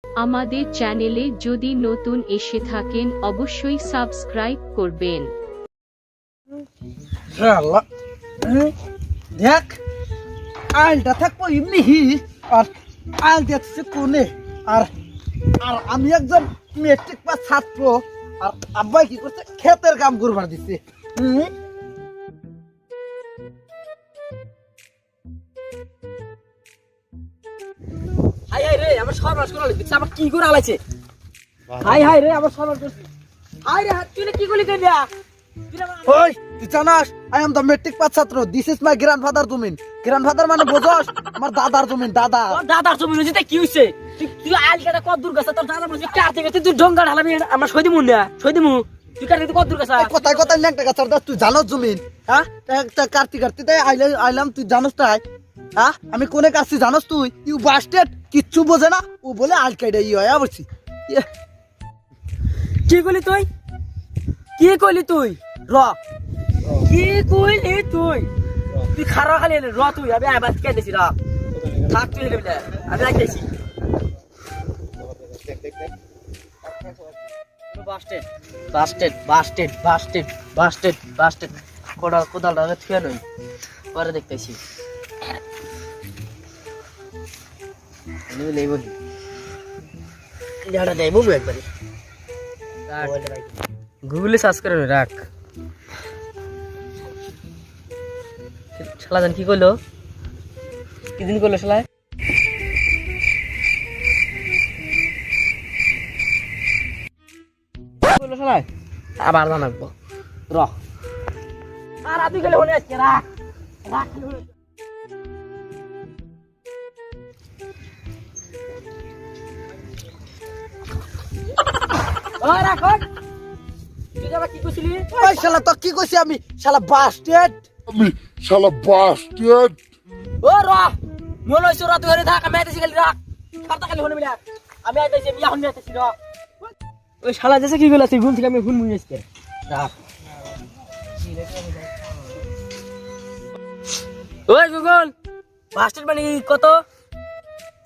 আমাদের চ্যানেলে যদি নতুন এসে থাকেন অবশ্যই সাবস্ক্রাইব করবেন। শালা দেখ আলটা থাকবো এমনি আর আল দেখছে কোনে আর আর আমি একজন মেট্রিক পাস ছাত্র আর আব্বাই কি করছে ক্ষেতের কাম করবার দিচ্ছে। হাই হাই রে আমার সর্বনাশ করে দিচ্ছে আমার কি করে আলাইছে। হাই হাই রে আমার সর্বনাশ করছে। হাই রে তুই কি করলি কেন ওই তুই জানাস I am the matric pass ছাত্র, দিস ইজ মাই গ্র্যান্ডফাদার জমিন। গ্র্যান্ডফাদার মানে বোঝস আমার দাদার জমিন। দাদা দাদার জমি বুঝিতে কি হইছে তুই আইল কাটা কত দূর গেছে তোর দাদা বুঝি কার থেকে তুই ডঙ্গা ঢালাবি আমরা সই দিমু না সই দিমু তুই কার থেকে কত দূর গেছে কথায় কথায় ল্যাংটা গাছ তুই জানোস জমিন। হ্যাঁ কার্তিক তাই আইলাম তুই জানোস তাই। হ্যাঁ আমি কোনে কাছি জানোস তুই ইউ বাস্টেড কিচ্ছু বোঝে না ও বলে আল কাইডা হয় বলছি। কি কইলি তুই কি কইলি তুই র কি কইলি তুই তুই খারাপ খালি র তুই আমি আবার কেটেছি র থাক তুই বলে আমি আইতেছি busted busted busted busted busted busted কোদালটা থুয়ে নই পরে দেখতেছি নেই বলি দেয় বুঝবো একবারে গুগলে সার্চ করে রাখ শালা জান কি করলো কি দিন করলো শালা করলো শালা আবার জানাবো র আর আদি গেলে হলে আজকে রাখ রাখ ওই রাখ তুই যাবা কি কইছিলি ওই শালা তো কি কইছি আমি শালা বাস্টেড ও র মন হইছে র তুই থাক আমি আইতেছি খালি রাখ খাতা খালি হনে মিলা আমি আইতেছি আমি এখন আইতেছি র ওই শালা যেছে কি গলা তুই ঘুম থেকে আমি ঘুম মুই আজকে রাখ ওই গুগল মাস্টার মানে কত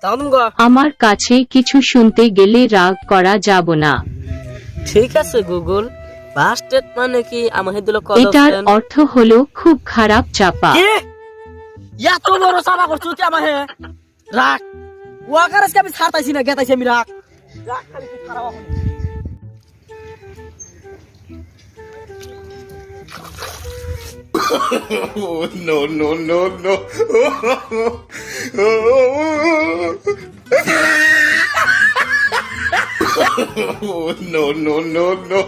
তাও তুমি গো আমার কাছে কিছু শুনতে গেলে রাগ করা যাব না। ঠিক আছে গুগল বাস্টেড মানে কি আমার দিল কত এটার অর্থ হলো খুব খারাপ চাপা। কি এত বড় সাবা করছ তুই আমার হে রাখ ওয়াকার আজকে আমি ছাড়তাইছি না গেতাইছি আমি রাখ রাখ খালি তুই খারাপ হবে Oh, no, no, no, no. Oh, no, no, no, no.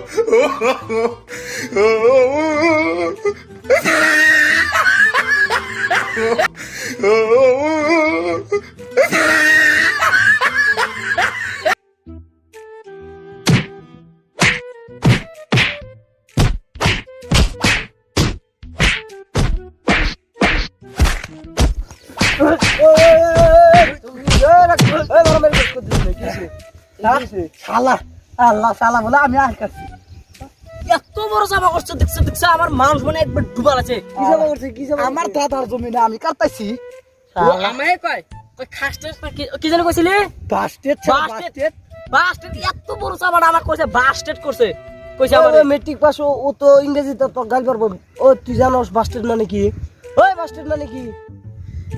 শালা আল্লাহ শালা বলে আমি আর কাছি এত বড় সাবা করছ দেখছ দেখছ আমার মানুষ মানে একবার ডুবাল আছে কি যাবা করছে কি যাবা আমার দাদার জমিনে আমি কাটতাইছি আমি কই কই খাস্টের কি জানো কইছিলি বাস্টেড বাস্টেড বাস্টেড এত বড় সাবাটা আমার কইছে বাস্টেড করছে কইছে আমার মেট্রিক পাস ও তো ইংরেজিতে তো গাল পারবো। ও তুই জানোস বাস্টেড মানে কি? ওই বাস্টেড মানে কি?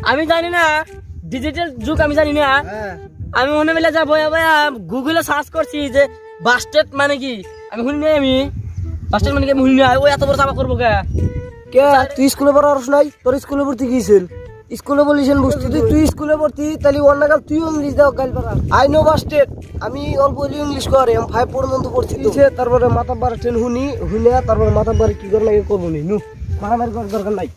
আমি জানি না ডিজিটাল যুগ আমি জানি না আমি মনে মিলে যাবো গুগলে সার্চ করছি যে বাস্টেড মানে কি আমি শুনি নাই আমি বাস্টেড মানে কি আমি শুনি নাই ও এত বড় চাপা করবো কে কে তুই স্কুলে পড়াস নাই? তোর স্কুলে ভর্তি গিয়েছিল স্কুলে বলিছেন বুঝতে তুই স্কুলে ভর্তি তাহলে অন্য গাল তুই ইংলিশ দাও গাল পারা আই নো বাস্টেড আমি অল্প ইংলিশ করে আমি 5 পর্যন্ত পড়ছি তারপরে মাথা বার ট্রেন হুনি হুনে তারপরে মাথা বার কি করে লাগে করবো নি নু মারামারি করার দরকার নাই।